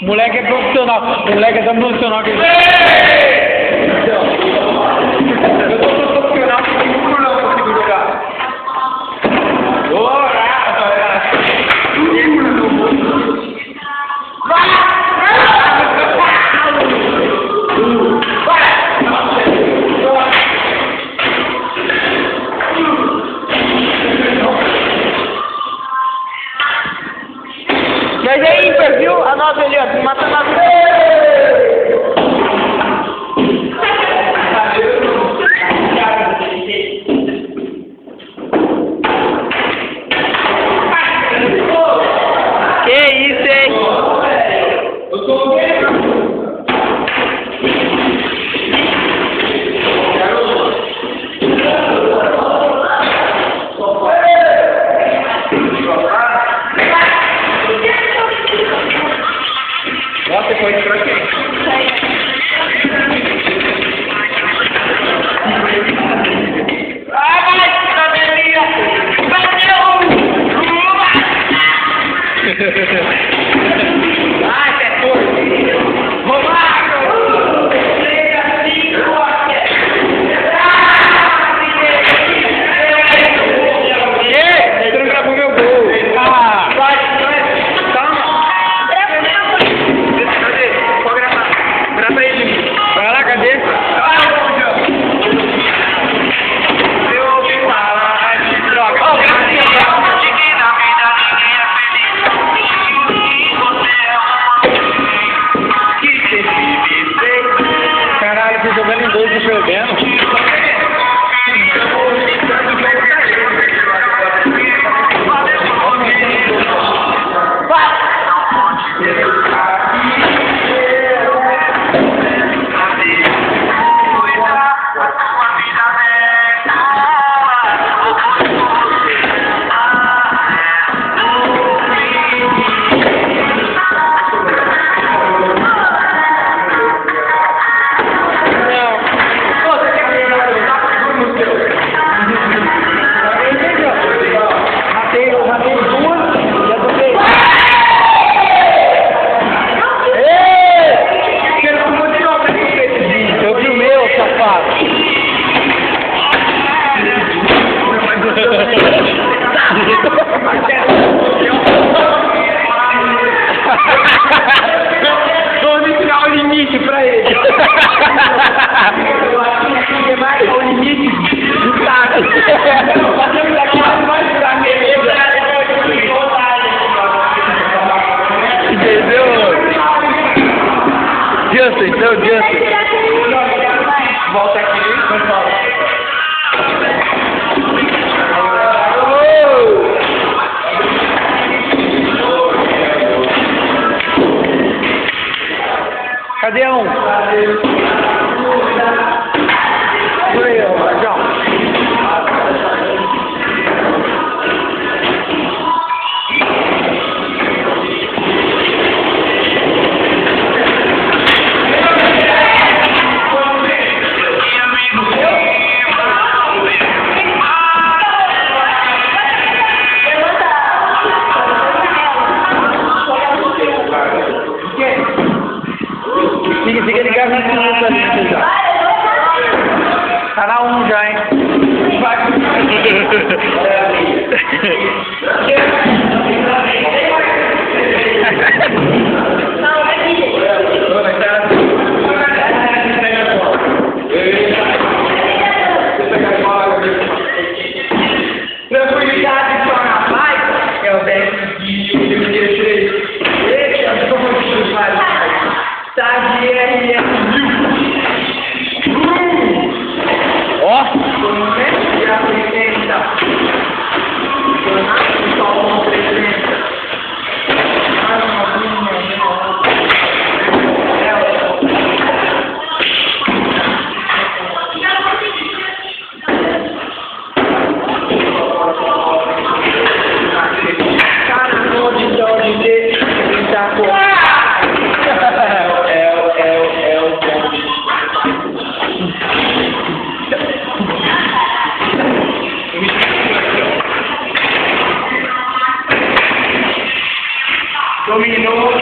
Moleque é profissional. Moleque é tão profissional que... Eu tô profissional que não consigo jogar. Bora! Mas é ímpar, viu? A nova ali, ó. Mata a nova. Que isso, hein? Eu tô vendo. Nossa, foi pra quem? Ah, vai, cabelinha! Bateu! Ai, que é forte! Romário! Você não gravou meu gol. Ah! Vai, calma! Cadê? Pode gravar. Grava ele. Vai lá, cadê? Eu ouvi falar de droga. Ó, grava aqui, ó. De que na vida ninguém é feliz. Você é uma que se vive. Caralho, tô jogando em dois, tô chovendo. Vamos tirar o limite pra ele. É mais o limite do saco. Fazemos aqui mais pra beleza. Entendeu? Justin, não, Justin. Volta aqui, vamos falar. Cadê um? Por aí, ó, João. Fica ligado nesse minuto ali, já. Tá na 1 já, hein? Vai. Tranquilidade só na paz é o 10 de 2013. Esse é o que eu faz. Tá de RS1000. Ó! Dominou.